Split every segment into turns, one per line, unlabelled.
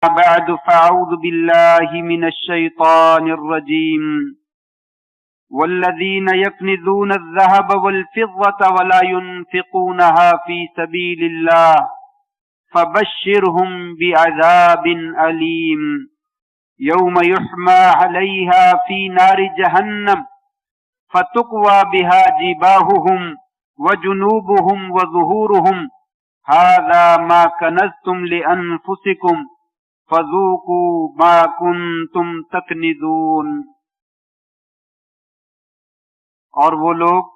بعد فأعوذ بالله من الشيطان الرجيم والذين يكنزون الذهب والفضة ولا ينفقونها في سبيل الله فبشرهم بعذاب أليم يوم يحمى عليها في نار جهنم فتقوى بها جباههم وجنوبهم وظهورهم هذا ما كنزتم لأنفسكم فذوقوا ما كنتم تكنزون۔ اور وہ لوگ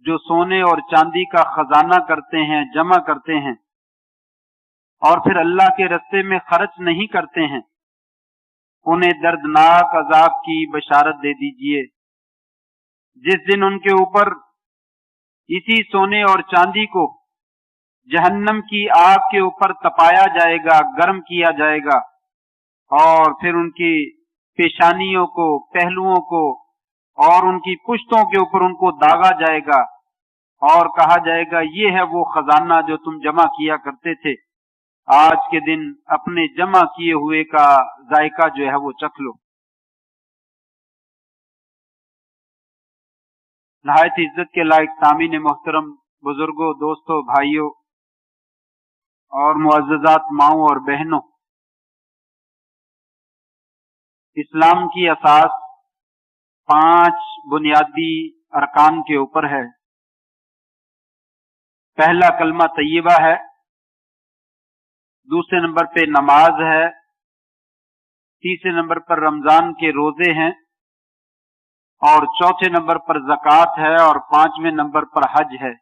جو سونے اور چاندی کا خزانہ کرتے ہیں، جمع کرتے ہیں اور پھر اللہ کے راستے میں خرچ نہیں کرتے ہیں، انہیں دردناک عذاب کی بشارت دے دیجئے، جس دن ان کے اوپر اسی سونے اور چاندی کو جہنم کی آگ کے اوپر تپایا جائے گا، گرم کیا جائے گا، اور پھر ان کی پیشانیوں کو، پہلوؤں کو اور ان کی پشتوں کے اوپر ان کو داغا جائے گا اور کہا جائے گا یہ ہے وہ خزانہ جو تم جمع کیا کرتے تھے، آج کے دن اپنے جمع کیے ہوئے کا ذائقہ جو ہے وہ چکھ لو۔ نہایت عزت کے لائق سامعین محترم، بزرگوں، دوستوں، بھائیوں اور معززات ماؤں اور بہنوں، اسلام کی اساس 5 بنیادی ارکان کے اوپر ہے۔ پہلا کلمہ طیبہ ہے، دوسرے نمبر پہ نماز ہے، تیسرے نمبر پر رمضان کے روزے ہیں، اور چوتھے نمبر پر زکوٰۃ ہے، اور 5ویں نمبر پر حج ہے۔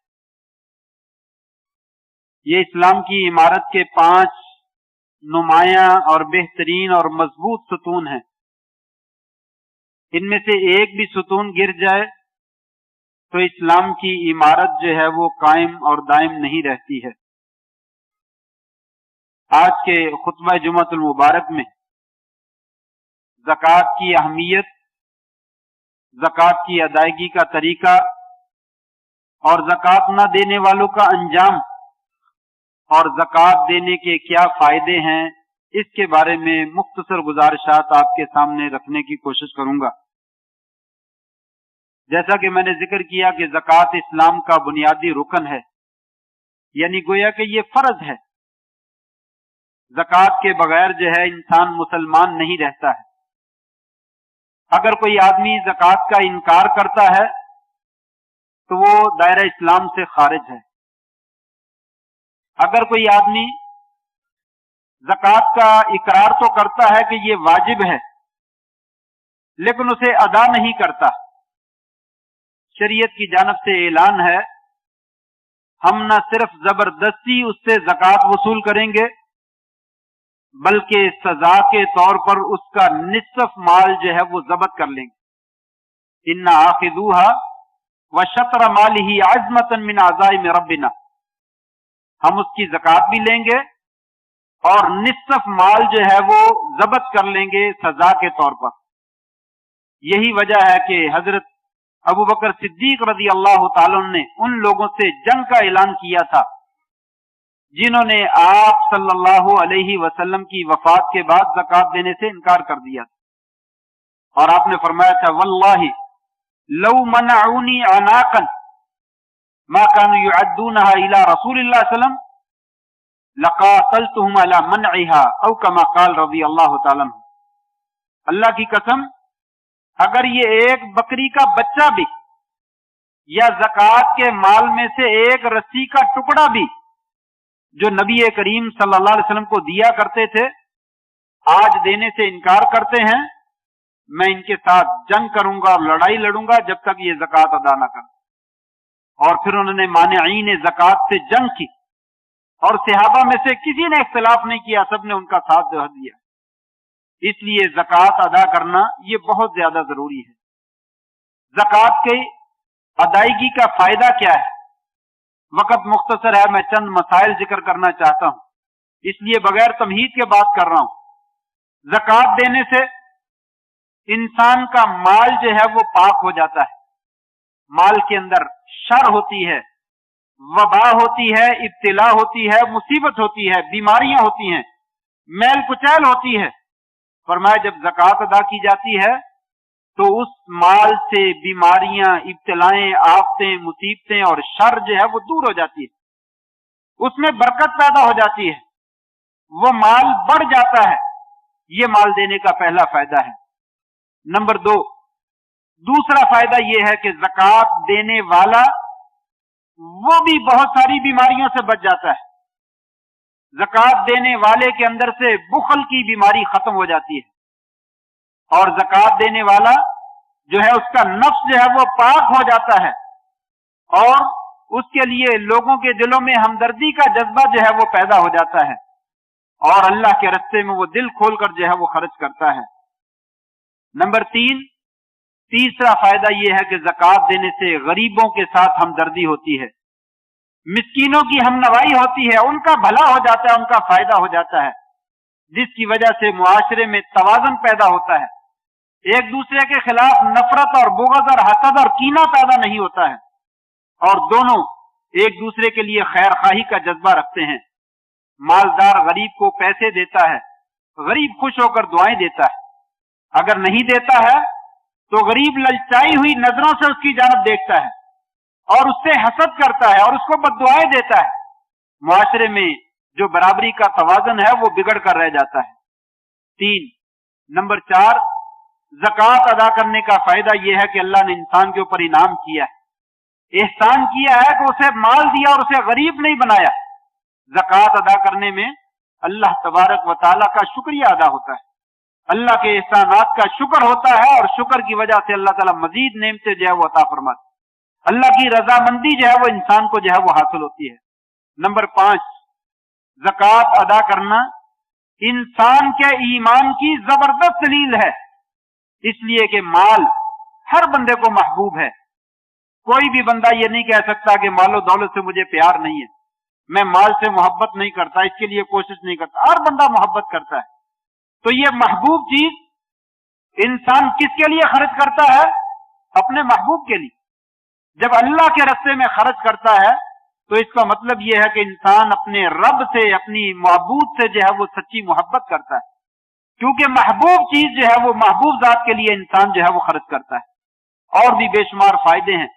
یہ اسلام کی عمارت کے 5 نمایاں اور بہترین اور مضبوط ستون ہیں۔ ان میں سے ایک بھی ستون گر جائے تو اسلام کی عمارت جو ہے وہ قائم اور دائم نہیں رہتی ہے۔ آج کے خطبہ جمعۃ المبارک میں زکوٰۃ کی اہمیت، زکوٰۃ کی ادائیگی کا طریقہ اور زکوٰۃ نہ دینے والوں کا انجام اور زکوٰۃ دینے کے کیا فائدے ہیں، اس کے بارے میں مختصر گزارشات آپ کے سامنے رکھنے کی کوشش کروں گا۔ جیسا کہ میں نے ذکر کیا کہ زکوٰۃ اسلام کا بنیادی رکن ہے، یعنی گویا کہ یہ فرض ہے۔ زکوٰۃ کے بغیر جو ہے انسان مسلمان نہیں رہتا ہے۔ اگر کوئی آدمی زکوٰۃ کا انکار کرتا ہے تو وہ دائرہ اسلام سے خارج ہے۔ اگر کوئی آدمی زکوٰۃ کا اقرار تو کرتا ہے کہ یہ واجب ہے لیکن اسے ادا نہیں کرتا، شریعت کی جانب سے اعلان ہے ہم نہ صرف زبردستی اس سے زکوٰۃ وصول کریں گے بلکہ سزا کے طور پر اس کا نصف مال جو ہے وہ ضبط کر لیں گے۔ اِنَّ آخِذُوهَا وَشَطْرَ مَالِهِ عَزْمَةً مِّنْ عَزَائِمِ رَبِّنَا، ہم اس کی زکوٰۃ بھی لیں گے اور نصف مال جو ہے وہ ضبط کر لیں گے سزا کے طور پر۔ یہی وجہ ہے کہ حضرت ابوبکر صدیق رضی اللہ تعالیٰ عنہ نے ان لوگوں سے جنگ کا اعلان کیا تھا جنہوں نے آپ صلی اللہ علیہ وسلم کی وفات کے بعد زکوٰۃ دینے سے انکار کر دیا تھا، اور آپ نے فرمایا تھا واللہ لو منعونی عناقا ما كانوا يعدونها الى رسول اللہ صلی اللہ علیہ وسلم لقاتلتهم على منعها او كما قال رضی اللہ تعالیٰ عنہ۔ اللہ کی قسم، اگر یہ ایک بکری کا بچہ بھی یا زکوٰۃ کے مال میں سے ایک رسی کا ٹکڑا بھی جو نبی کریم صلی اللہ علیہ وسلم کو دیا کرتے تھے آج دینے سے انکار کرتے ہیں، میں ان کے ساتھ جنگ کروں گا اور لڑائی لڑوں گا جب تک یہ زکوٰۃ ادا نہ کریں۔ اور پھر انہوں نے مانعین زکوٰۃ سے جنگ کی، اور صحابہ میں سے کسی نے اختلاف نہیں کیا، سب نے ان کا ساتھ دیا۔ اس لیے زکوٰۃ ادا کرنا یہ بہت زیادہ ضروری ہے۔ زکوٰۃ کی ادائیگی کا فائدہ کیا ہے؟ وقت مختصر ہے، میں چند مسائل ذکر کرنا چاہتا ہوں، اس لیے بغیر تمہید کے بات کر رہا ہوں۔ زکوٰۃ دینے سے انسان کا مال جو ہے وہ پاک ہو جاتا ہے۔ مال کے اندر شر ہوتی ہے، وبا ہوتی ہے، ابتلا ہوتی ہے، مصیبت ہوتی ہے، بیماریاں ہوتی ہیں، मैल कुचैल होती है। फरमाया जब ज़कात अदा की जाती है तो उस माल से बीमारियां, इब्तिलाएं, आफतें, मुसीबतें और शर जो है वो दूर हो जाती है, उसमें बरकत पैदा हो जाती है, वो माल बढ़ जाता है। ये माल देने का पहला फायदा है। नंबर 2, दूसरा फायदा यह है कि ज़कात देने वाला वो भी बहुत सारी बीमारियों से बच जाता है। ज़कात देने वाले के अंदर से बुखल की बीमारी खत्म हो जाती है और ज़कात देने वाला जो है उसका नफ्स जो है वो पाक हो जाता है और उसके लिए लोगों के दिलों में हमदर्दी का जज्बा जो है वो पैदा हो जाता है और अल्लाह के रास्ते में वो दिल खोलकर जो है वो खर्च करता है। नंबर 3, तीसरा फायदा यह है कि ज़कात देने से गरीबों के साथ हमदर्दी होती है, मिस्कीनों की हमनवाई होती है, उनका भला हो जाता है, उनका फायदा हो जाता है, जिसकी वजह से मुआशरे में तवाज़ुन पैदा होता है, एक दूसरे के खिलाफ नफरत और बुग़्ज़ और हसद और कीना पैदा नहीं होता है और दोनों एक दूसरे के लिए खैर खाही का जज्बा रखते हैं। मालदार गरीब को पैसे देता है, गरीब खुश होकर दुआएं देता है, अगर नहीं देता है तो गरीब ललचाई हुई नजरों से उसकी जानब देखता है और उससे हसद करता है और उसको बद्दुआएं देता है। मुआशरे में जो बराबरी का तवाज़ुन है वो बिगड़ कर रह जाता है। 3, नंबर 4, ज़कात अदा करने का फायदा यह है कि अल्लाह ने इंसान के ऊपर इनाम किया है, एहसान किया है कि उसे माल दिया और उसे गरीब नहीं बनाया। ज़कात अदा करने में अल्लाह तबारक व तआला का शुक्रिया अदा होता है, अल्लाह के एहसानात का शुक्र होता है और शुक्र की वजह से अल्लाह ताला मजीद नेमतें जो है वो अता फरमाता है, अल्लाह की रजामंदी जो है वो इंसान को जो है वो हासिल होती है। नंबर 5, ज़कात अदा करना इंसान के ईमान की जबरदस्त दलील है, इसलिए कि माल हर बंदे को महबूब है। कोई भी बंदा ये नहीं कह सकता कि मालो दौलत से मुझे प्यार नहीं है, मैं माल से मोहब्बत नहीं करता, इसके लिए कोशिश नहीं करता। हर बंदा मोहब्बत करता है। तो ये महबूब चीज इंसान किसके लिए खर्च करता है? अपने महबूब के लिए। जब अल्लाह के रास्ते में खर्च करता है तो इसका मतलब यह है कि इंसान अपने रब से, अपनी महबूब से जो है वो सच्ची मोहब्बत करता है, क्योंकि महबूब चीज जो है वो महबूब जात के लिए इंसान जो है वो खर्च करता है। और भी बेशुमार फायदे हैं,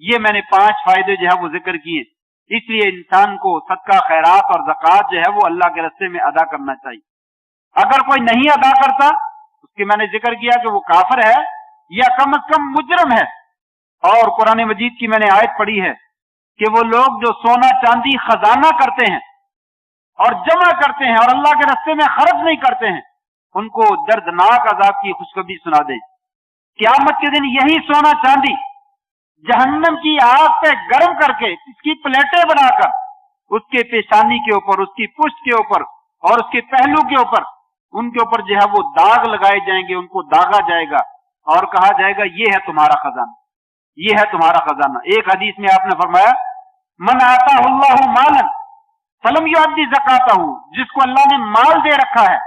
ये मैंने 5 फायदे जो है वो जिक्र किए। इसलिए इंसान को सदका, खैरात और ज़कात जो है वो अल्लाह के रास्ते में अदा करना चाहिए। अगर कोई नहीं अदा करता, उसके मैंने जिक्र किया कि वो काफिर है या कम से कम मुजरम है। और कुरान मजीद की मैंने आयत पढ़ी है कि वो लोग जो सोना चांदी खजाना करते हैं और जमा करते हैं और अल्लाह के रास्ते में खर्च नहीं करते हैं, उनको दर्दनाक अजाब की खुशखबरी सुना दें। क़यामत के दिन यही सोना चांदी जहन्नम की आग पे गर्म करके इसकी प्लेटें बनाकर उसके पेशानी के ऊपर, उसकी पुष्ट के ऊपर और उसके पहलू के ऊपर, उनके ऊपर जो है वो दाग लगाए जाएंगे, उनको दागा जाएगा और कहा जाएगा ये है तुम्हारा खजाना, ये है तुम्हारा खजाना। एक हदीस में आपने फरमाया, मन आता अल्लाहु मालन फलम युअद्दी ज़कातहु, जिसको अल्लाह ने माल दे रखा है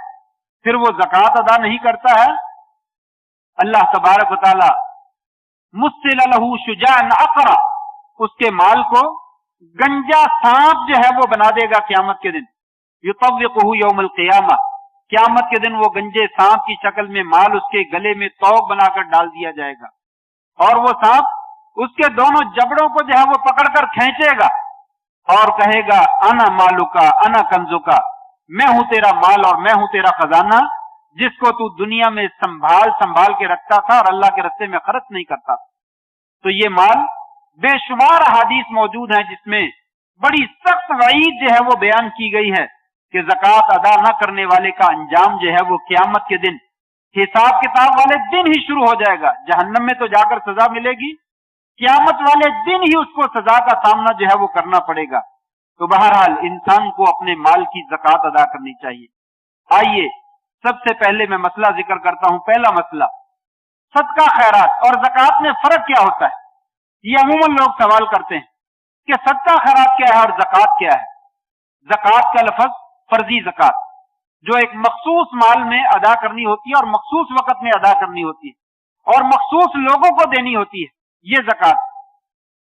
फिर वो ज़कात अदा नहीं करता है, अल्लाह तबारक व तआला मुस्सिल लहू शुजाअन अक़रा, उसके माल को गंजा सांप जो है वो बना देगा क़यामत के दिन। युतव्विक़ुहु यौमल क़ियामा, क़यामत के दिन वो गंजे सांप की शक्ल में माल उसके गले में तौक बनाकर डाल दिया जाएगा और वो सांप उसके दोनों जबड़ों को जो है वो पकड़कर खींचेगा और कहेगा अना मालुका अना कंजुका, मैं हूं तेरा माल और मैं हूं तेरा खजाना, जिसको तू दुनिया में संभाल के रखता था और अल्लाह के रास्ते में खर्च नहीं करता। तो ये माल, बेशुमार अहादीस मौजूद हैं जिसमें बड़ी सख्त वईद जो है वो बयान की गई है कि ज़कात अदा न करने वाले का अंजाम जो है वो क़यामत के दिन, हिसाब किताब वाले दिन ही शुरू हो जाएगा। जहन्नम में तो जाकर सजा मिलेगी, क़यामत वाले दिन ही उसको सजा का सामना जो है वो करना पड़ेगा। तो बहरहाल इंसान को अपने माल की ज़कात अदा करनी चाहिए। आइए सबसे पहले मैं मसला जिक्र करता हूं। पहला मसला, सदका खैरात और ज़कात में फर्क क्या होता है? ये अमूमन लोग सवाल करते हैं कि सदका खैरात क्या है और ज़कात क्या है। ज़कात का लफ्ज फर्जी ज़कात, जो एक मखसूस माल में अदा करनी होती है और मखसूस वक्त में अदा करनी होती है और मखसूस लोगों को देनी होती है, ये ज़कात।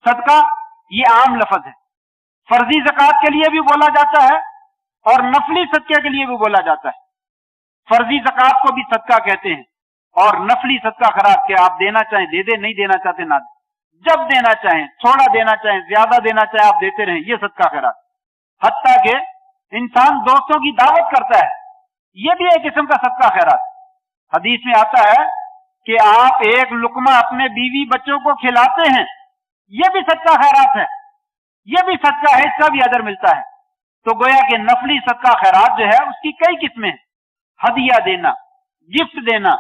सदका ये आम लफ्ज है। फर्जी ज़कात के लिए भी बोला जाता है और नफली सदके के लिए भी बोला जाता है। फर्जी ज़कात को भी सदका कहते हैं, और नफली सदका खैरात के आप देना चाहें दे दे, नहीं देना चाहते ना दे। जब देना चाहें, थोड़ा देना चाहें, ज्यादा देना चाहें, आप देते रहें, ये सदका खैरात। हत्ता के इंसान दोस्तों की दावत करता है, ये भी एक किस्म का सदका खैरात। हदीस में आता है कि आप एक लुकमा अपने बीवी बच्चों को खिलाते हैं, ये भी सदका खैरात है, ये भी सदका है, इसका भी अदर मिलता है। तो गोया कि नफली सदका खैरात जो है उसकी कई किस्में हैं। हदिया देना, गिफ्ट देना,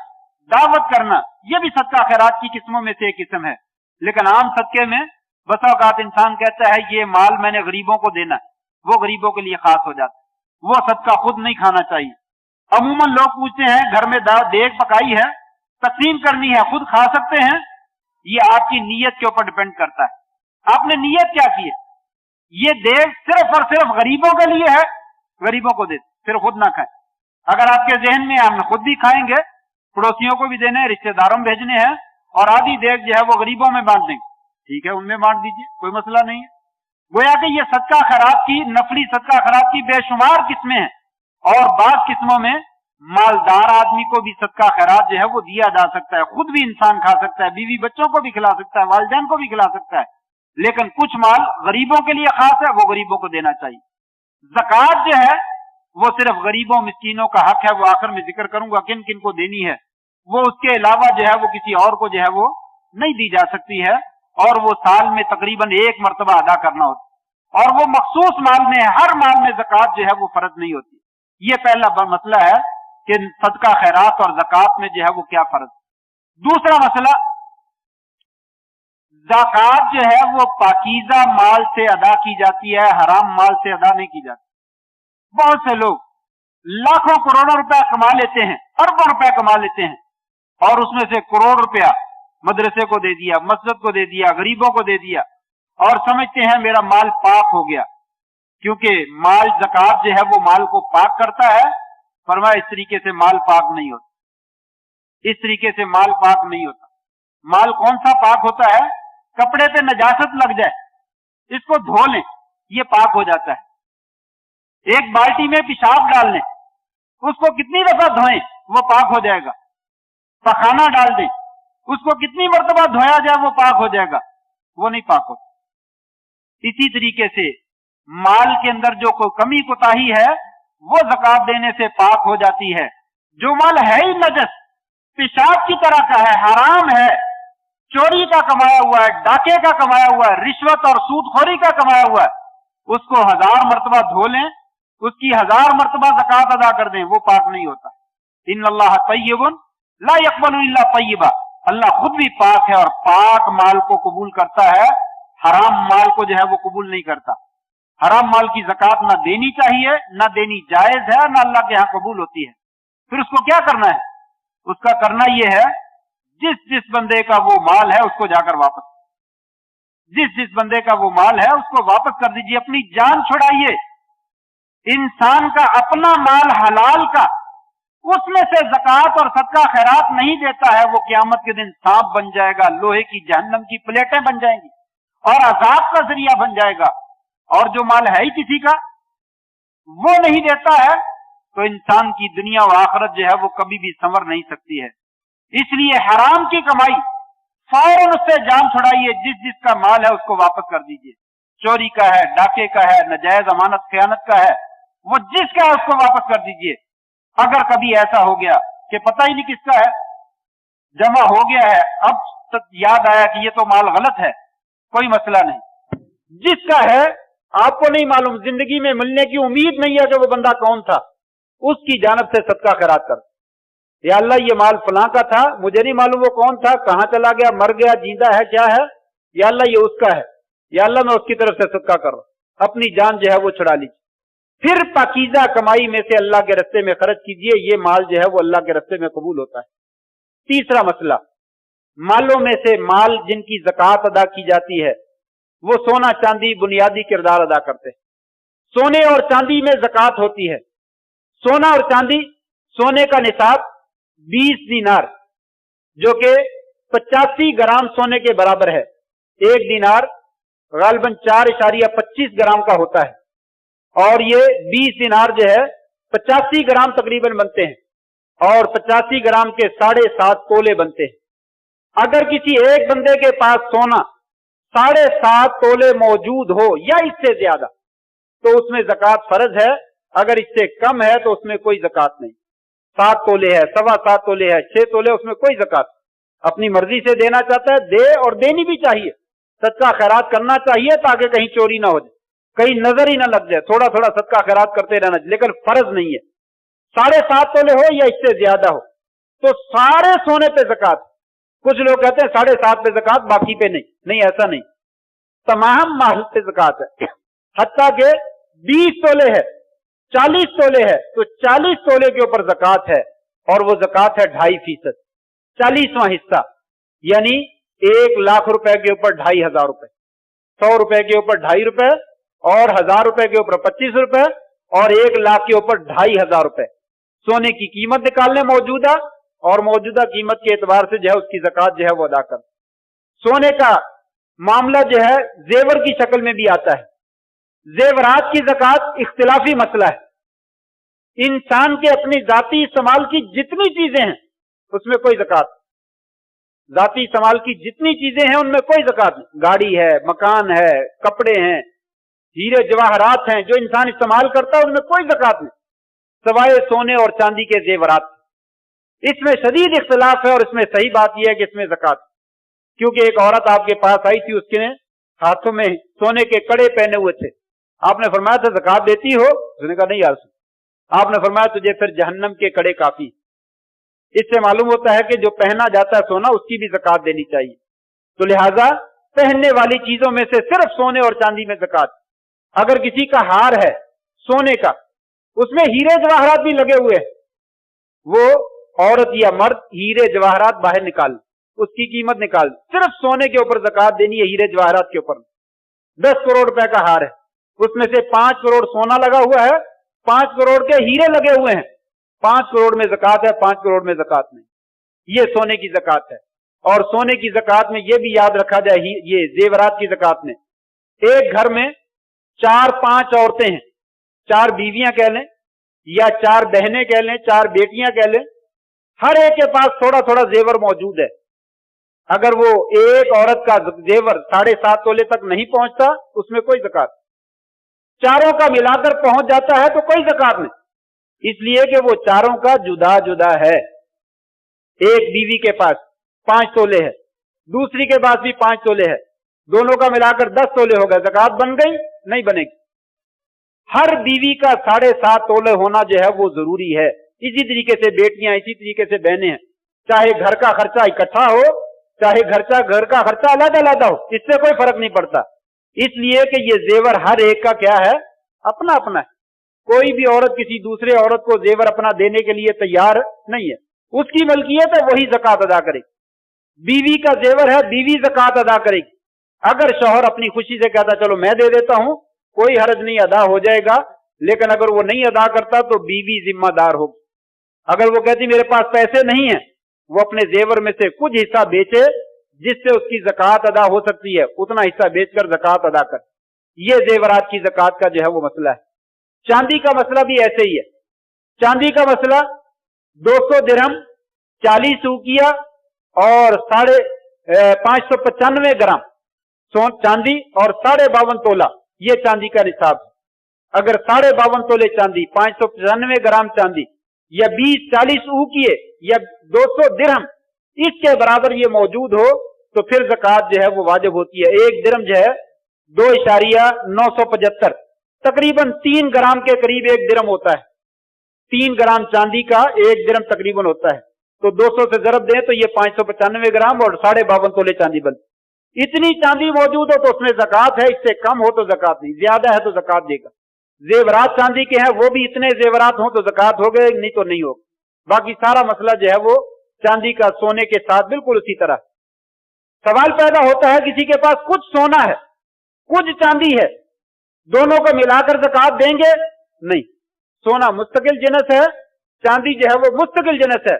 दावत करना, यह भी सदका खैरात की किस्मों में से एक किस्म है। लेकिन आम सदके में बसा औकात इंसान कहता है ये माल मैंने गरीबों को देना, वो गरीबों के लिए खास हो जाता है, वो सदका खुद नहीं खाना चाहिए। अमूमन लोग पूछते हैं घर में देग पकाई है, तकसीम करनी है, खुद खा सकते हैं? ये आपकी नीयत के ऊपर डिपेंड करता है, आपने नीयत क्या की है। ये देग सिर्फ और सिर्फ गरीबों के लिए है, गरीबों को दे, सिर्फ खुद ना खाएं। अगर आपके जहन में हम खुद भी खाएंगे, पड़ोसियों को भी देने, रिश्तेदारों में भेजने हैं, और आधी देग जो है वो गरीबों में बांट देंगे, ठीक है, उनमें बांट दीजिए, कोई मसला नहीं है। गोया कि ये सदका खैरात की, नफली सदका खैरात की बेशुमार किस्में हैं, और बाज़ किस्मों में मालदार आदमी को भी सदका खैरात जो है वो दिया जा सकता है, खुद भी इंसान खा सकता है, बीवी बच्चों को भी खिला सकता है, वालिदैन को भी खिला सकता है। लेकिन कुछ माल गरीबों के लिए खास है, वो गरीबों को देना चाहिए। ज़कात जो है वो सिर्फ गरीबों मिस्कीनों का हक है, वो आखिर में जिक्र करूंगा किन किन को देनी है। वो उसके अलावा जो है वो किसी और को जो है वो नहीं दी जा सकती है, और वो साल में तकरीबन एक मरतबा अदा करना होता है, और वो मखसूस माल में, हर माल में ज़कात जो है वो फर्ज नहीं होती। ये पहला मसला है कि सदका खैरात और ज़कात में जो है वो क्या फर्ज। दूसरा मसला, ज़कात जो है वो पाकीज़ा माल से अदा की जाती है, हराम माल से अदा नहीं की जाती। बहुत से लोग लाखों करोड़ों रुपया कमा लेते हैं, अरबों रुपया कमा लेते हैं, और उसमें से करोड़ रुपया मदरसे को दे दिया, मस्जिद को दे दिया, गरीबों को दे दिया, और समझते हैं मेरा माल पाक हो गया। क्योंकि माल ज़कात जो है वो माल को पाक करता है। फरमाया इस तरीके से माल पाक नहीं होता, इस तरीके से माल पाक नहीं होता। माल कौन सा पाक होता है? कपड़े पे नजासत लग जाए, इसको धो लें, ये पाक हो जाता है। एक बाल्टी में पेशाब डाल लें, उसको कितनी दफा धोएं वो पाक हो जाएगा। पखाना डाल दें, उसको कितनी मर्तबा धोया जाए वो पाक हो जाएगा, वो नहीं पाक होता। इसी तरीके से माल के अंदर जो कोई कमी कोताही है वो ज़कात देने से पाक हो जाती है। जो माल है ही नजस, पेशाब की तरह का है, हराम है, चोरी का कमाया हुआ है, डाके का कमाया हुआ है, रिश्वत और सूदखोरी का कमाया हुआ है, उसको 1000 मर्तबा धो लें, उसकी 1000 मर्तबा ज़कात अदा कर दें, वो पाक नहीं होता। इन्नल्लाह तय्यबुन ला यक़बलु इल्ला तय्यबा, अल्लाह खुद भी पाक है और पाक माल को कबूल करता है, हराम माल को जो है वो कबूल नहीं करता। हराम माल की ज़कात ना देनी चाहिए, ना देनी जायज है, ना अल्लाह के यहाँ कबूल होती है। फिर उसको क्या करना है? उसका करना यह है, जिस जिस बंदे का वो माल है उसको जाकर वापस, जिस जिस बंदे का वो माल है उसको वापस कर दीजिए, अपनी जान छुड़ाइए। इंसान का अपना माल हलाल का, उसमें से ज़कात और सदका खैरात नहीं देता है, वो क़यामत के दिन सांप बन जाएगा, लोहे की जहन्नम की प्लेटें बन जाएंगी और अजाब का जरिया बन जाएगा। और जो माल है ही किसी का, वो नहीं देता है, तो इंसान की दुनिया व आखिरत जो है वो कभी भी संवर नहीं सकती है। इसलिए हराम की कमाई फौरन उससे जान छुड़ाइए, जिस जिसका माल है उसको वापस कर दीजिए। चोरी का है, डाके का है, नाजायज अमानत खयानत का है, वो जिसका है उसको वापस कर दीजिए। अगर कभी ऐसा हो गया कि पता ही नहीं किसका है, जमा हो गया है, अब तक याद आया कि ये तो माल गलत है, कोई मसला नहीं। जिसका है आपको नहीं मालूम, जिंदगी में मिलने की उम्मीद नहीं है कि वो बंदा कौन था, उसकी जानब से सदका खैरात कर। या अल्लाह ये माल फलां का था, मुझे नहीं मालूम वो कौन था, कहां चला गया, मर गया, जिंदा है, क्या है, या अल्लाह ये उसका है, या अल्लाह मैं उसकी तरफ से सदका कर रहा हूं, अपनी जान जो है वो छुड़ा लीजिए। फिर पाकीज़ा कमाई में से अल्लाह के रस्ते में खर्च कीजिए, ये माल जो है वो अल्लाह के रस्ते में कबूल होता है। तीसरा मसला, मालों में से माल जिनकी ज़कात अदा की जाती है वो सोना चांदी बुनियादी किरदार अदा करते हैं। सोने और चांदी में ज़कात होती है। सोना और चांदी, सोने का निसाब 20 दीनार जो कि 85 ग्राम सोने के बराबर है। एक दीनार गालिबन 4.25 ग्राम का होता है। और ये 20 दिनार जो है 85 ग्राम तकरीबन बनते हैं, और 85 ग्राम के 7.5 तोले बनते हैं। अगर किसी एक बंदे के पास सोना 7.5 तोले मौजूद हो या इससे ज्यादा, तो उसमें ज़कात फर्ज है। अगर इससे कम है तो उसमें कोई ज़कात नहीं। 7 तोले है, 7.25 तोले है, 6 तोले, उसमें कोई ज़कात। अपनी मर्जी से देना चाहता है दे, और देनी भी चाहिए। सदका खैरात करना चाहिए ताकि कहीं चोरी ना हो जाए, कहीं नजर ही ना लग जाए। थोड़ा थोड़ा सदका खैरात करते रहना चाहिए, लेकिन फर्ज नहीं है। 7.5 तोले हो या इससे ज्यादा हो तो सारे सोने पे ज़कात। कुछ लोग कहते हैं 7.5 पे ज़कात, बाकी पे नहीं। नहीं, ऐसा नहीं, तमाम माल पे ज़कात है। हत्ता के 20 तोले है, 40 तोले है, तो 40 तोले के ऊपर ज़कात है, और वो ज़कात है 2.5%, 40वां हिस्सा, यानी 1 लाख रुपए के ऊपर 2,500 रुपए, 100 रुपए के ऊपर 2.5 रुपए, और 1000 रुपए के ऊपर 25 रुपए, और 1 लाख के ऊपर 2,500 रुपए। सोने की कीमत निकालने मौजूदा, और मौजूदा कीमत के एतबार से जो है उसकी ज़कात जो है वो अदा कर। सोने का मामला जो है जेवर की शक्ल में भी आता है। जेवरात की ज़कात इख्तिलाफी मसला है। इंसान के अपनी जाती इस्तेमाल की जितनी चीजें हैं उसमें कोई ज़कात, जाती इस्तेमाल की जितनी चीजें हैं उनमें कोई ज़कात नहीं। गाड़ी है, मकान है, कपड़े हैं, हीरे जवाहरात हैं, जो इंसान इस्तेमाल करता है उनमें कोई ज़कात नहीं, सवाए सोने और चांदी के जेवरात। इसमें शदीद इख्तिलाफ है, और इसमें सही बात यह है कि इसमें ज़कात। क्योंकि एक औरत आपके पास आई थी, उसके हाथों में सोने के कड़े पहने हुए थे। आपने फरमाया था ज़कात देती हो? उसने कहा नहीं यार। आपने फरमाया तुझे फिर जहन्नम के कड़े काफी। इससे मालूम होता है कि जो पहना जाता है सोना उसकी भी ज़कात देनी चाहिए। तो लिहाजा पहनने वाली चीजों में से सिर्फ सोने और चांदी में ज़कात। अगर किसी का हार है सोने का, उसमें हीरे जवाहरात भी लगे हुए हैं, वो औरत या मर्द हीरे जवाहरात बाहर निकाल, उसकी कीमत निकाल, सिर्फ सोने के ऊपर ज़कात देनी है, हीरे जवाहरात के ऊपर। 10 करोड़ रुपए का हार है, उसमें से 5 करोड़ सोना लगा हुआ है, 5 करोड़ के हीरे लगे हुए हैं, 5 करोड़ में ज़कात है, 5 करोड़ में ज़कात नहीं। ये सोने की ज़कात है। और सोने की ज़कात में यह भी याद रखा जाए, ये जेवरात की ज़कात में, एक घर में 4-5 औरतें हैं, 4 बीवियां कह लें, या 4 बहनें कह लें, 4 बेटियां कह लें, हर एक के पास थोड़ा थोड़ा जेवर मौजूद है। अगर वो एक औरत का जेवर 7.5 तोले तक नहीं पहुंचता, उसमें कोई ज़कात। चारों का मिलाकर पहुंच जाता है तो कोई ज़कात नहीं, इसलिए कि वो चारों का जुदा जुदा है। एक बीवी के पास 5 तोले है, दूसरी के पास भी 5 तोले है, दोनों का मिलाकर 10 तोले हो गए, ज़कात बन गई? नहीं बनेगी। हर बीवी का 7.5 तोले होना जो है वो जरूरी है। इसी तरीके से बेटियां, इसी तरीके से बहनें हैं। चाहे घर का खर्चा इकट्ठा हो, चाहे घर का खर्चा अलग अलग हो, इससे कोई फर्क नहीं पड़ता। इसलिए कि ये जेवर हर एक का क्या है, अपना अपना है। कोई भी औरत किसी दूसरे औरत को जेवर अपना देने के लिए तैयार नहीं है, उसकी मलकियत है, वही ज़कात अदा करेगी। बीवी का जेवर है, बीवी ज़कात अदा करेगी। अगर शौहर अपनी खुशी से कहता चलो मैं दे देता हूं, कोई हर्ज नहीं, अदा हो जाएगा। लेकिन अगर वो नहीं अदा करता तो बीवी जिम्मेदार होगी। अगर वो कहती मेरे पास पैसे नहीं है, वो अपने जेवर में से कुछ हिस्सा बेचे जिससे उसकी ज़कात अदा हो सकती है, उतना हिस्सा बेचकर ज़कात अदा कर। ये जेवरात की ज़कात का जो है वो मसला है। चांदी का मसला भी ऐसे ही है। चांदी का मसला 200 दिरहम, 40 उकिया और 595 ग्राम चांदी और 52.5 तोला, ये चांदी का निसाब है। अगर 52.5 तोले चांदी, 595 ग्राम चांदी, या 20-40 उकिये या 200 दिरहम इसके बराबर ये मौजूद हो तो फिर ज़कात जो है वो वाजिब होती है। एक दिरहम जो है 2.975, तकरीबन 3 ग्राम के करीब एक दिरहम होता है। 3 ग्राम चांदी का एक दिरहम तकरीबन होता है, तो 200 से ज़रब दें तो ये 595 ग्राम और 52.5 तोले चांदी बनती। इतनी चांदी मौजूद हो तो उसमें ज़कात है, इससे कम हो तो ज़कात नहीं, ज्यादा है तो ज़कात देगा। जेवरात चांदी के हैं, वो भी इतने जेवरात हो तो ज़कात हो गए, नहीं तो नहीं होगा। बाकी सारा मसला जो है वो चांदी का सोने के साथ बिल्कुल उसी तरह। सवाल पैदा होता है किसी के पास कुछ सोना है कुछ चांदी है, दोनों को मिलाकर ज़कात देंगे? नहीं, सोना मुस्तकिल जिनस है, चांदी जो है वो मुस्तकिल जिनस है,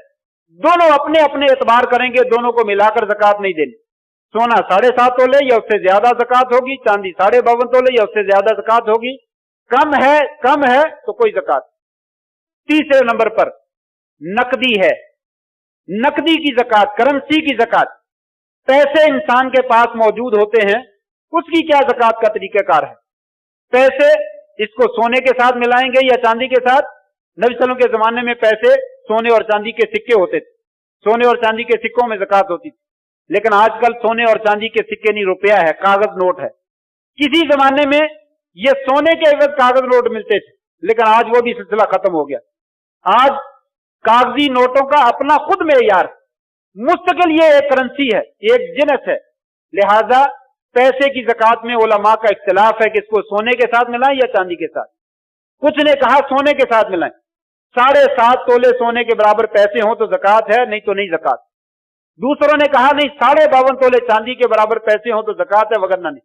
दोनों अपने अपने एतबार करेंगे, दोनों को मिलाकर ज़कात नहीं देनी। सोना 7.5 तोले या उससे ज्यादा ज़कात होगी, चांदी 52.5 तोले या उससे ज्यादा ज़कात होगी। कम है तो कोई ज़कात। तीसरे नंबर पर नकदी है, नकदी की ज़कात, करेंसी की ज़कात। पैसे इंसान के पास मौजूद होते हैं, उसकी क्या ज़कात का तरीक़ाकार है? पैसे इसको सोने के साथ मिलाएंगे या चांदी के साथ? नबी सल्लल्लाहु अलैहि वसल्लम के जमाने में पैसे सोने और चांदी के सिक्के होते थे, सोने और चांदी के सिक्कों में ज़कात होती थी। लेकिन आजकल सोने और चांदी के सिक्के नहीं, रुपया है, कागज नोट है। किसी जमाने में ये सोने के एवज कागज नोट मिलते थे, लेकिन आज वो भी सिलसिला खत्म हो गया। आज कागजी नोटों का अपना खुद मेयार, मुस्तकिल ये एक करेंसी है, एक जिनस है। लिहाजा पैसे की ज़कात में उलमा का इख्तिलाफ है कि इसको सोने के साथ मिलाएं या चांदी के साथ। कुछ ने कहा सोने के साथ मिलाएं, 7.5 तोले सोने के बराबर पैसे हों तो ज़कात है, नहीं तो नहीं ज़कात। दूसरों ने कहा नहीं, 52.5 तोले चांदी के बराबर पैसे हों तो ज़कात है, वगरना नहीं।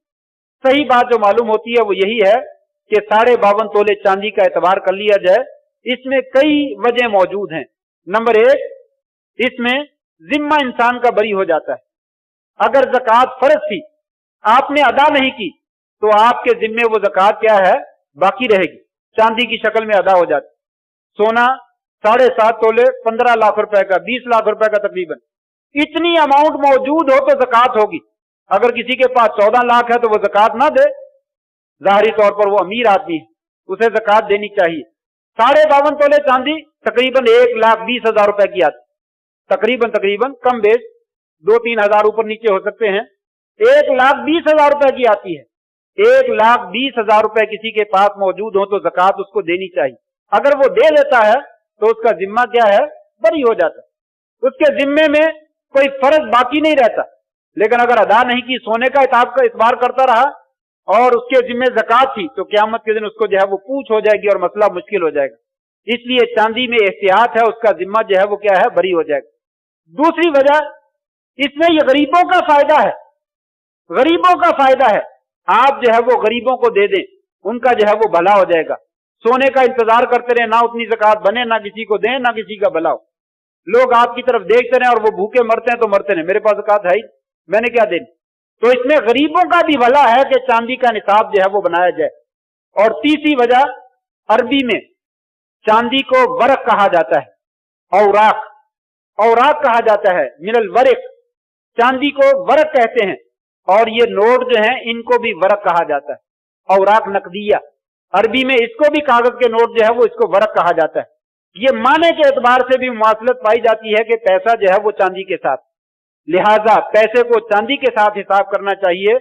सही बात जो मालूम होती है वो यही है कि 52.5 तोले चांदी का एतबार कर लिया जाए। इसमें कई वजह मौजूद हैं। नंबर 1, इसमें जिम्मा इंसान का बरी हो जाता है। अगर ज़कात फर्ज थी, आपने अदा नहीं की, तो आपके जिम्मे वो ज़कात क्या है, बाकी रहेगी, चांदी की शक्ल में अदा हो जाती। सोना 7.5 तोले 15 लाख रुपए का, 20 लाख रुपए का तकरीबन, इतनी अमाउंट मौजूद हो तो ज़कात होगी। अगर किसी के पास 14 लाख है तो वो ज़कात ना दे, जाहिरी तौर पर वो अमीर आदमी है, उसे ज़कात देनी चाहिए। 52.5 तोले चांदी तकरीबन 1,20,000 रुपए की आती, तकरीबन कम बेश 2-3 हजार ऊपर नीचे हो सकते हैं। 1,20,000 रुपए की आती है। 1,20,000 रुपए किसी के पास मौजूद हो तो ज़कात उसको देनी चाहिए। अगर वो दे देता है तो उसका जिम्मा क्या है, बरी हो जाता है, उसके जिम्मे में कोई फर्ज बाकी नहीं रहता। लेकिन अगर अदा नहीं की, सोने का इतबार करता रहा और उसके जिम्मे ज़कात थी, तो क़यामत के दिन उसको जो है वो पूछ हो जाएगी और मसला मुश्किल हो जाएगा। इसलिए चांदी में एहतियात है, उसका जिम्मा जो है वो क्या है, बरी हो जाएगा। दूसरी वजह, इसमें ये गरीबों का फायदा है, गरीबों का फायदा है। आप जो है वो गरीबों को दे दें, उनका जो है वो भला हो जाएगा। सोने का इंतजार करते रहे, ना उतनी ज़कात बने, ना किसी को दें, ना किसी का भला हो। लोग आपकी तरफ देखते रहे और वो भूखे मरते हैं तो मरते रहे, मेरे पास ज़कात है ही, मैंने क्या देनी। तो इसमें गरीबों का भी भला है कि चांदी का निसाब जो है वो बनाया जाए। और तीसरी वजह, अरबी में चांदी को वरक कहा जाता है, औराक, औराक कहा जाता है, मिनल वरक, चांदी को वरक कहते हैं। और ये नोट जो हैं इनको भी वरक कहा जाता है, औराक नकदिया। अरबी में इसको भी कागज के नोट जो है वो इसको वरक कहा जाता है। ये माने के एतबार से भी मुमासलत पाई जाती है कि पैसा जो है वो चांदी के साथ, लिहाजा पैसे को चांदी के साथ हिसाब करना चाहिए।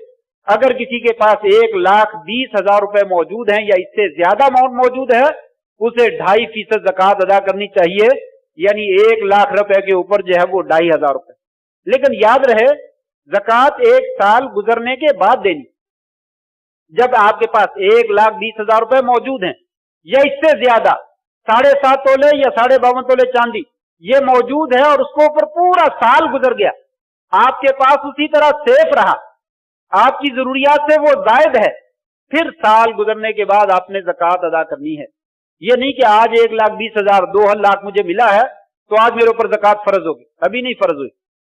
अगर किसी के पास 1,20,000 रुपए मौजूद हैं या इससे ज्यादा अमाउंट मौजूद है, उसे 2.5% ज़कात अदा करनी चाहिए, यानी 1 लाख रुपए के ऊपर जो है वो 2,500 रुपए। लेकिन याद रहे, ज़कात 1 साल गुजरने के बाद देनी। जब आपके पास 1,20,000 रुपए मौजूद हैं या इससे ज्यादा, 7.5 तोले या 52.5 तोले चांदी ये मौजूद है और उसको ऊपर पूरा साल गुजर गया, आपके पास उसी तरह सेफ रहा, आपकी जरूरियात से वो जायद है, फिर साल गुजरने के बाद आपने ज़कात अदा करनी है। ये नहीं कि आज 1,20,000 2 लाख मुझे मिला है तो आज मेरे ऊपर ज़कात फर्ज होगी, अभी नहीं फर्ज हुई।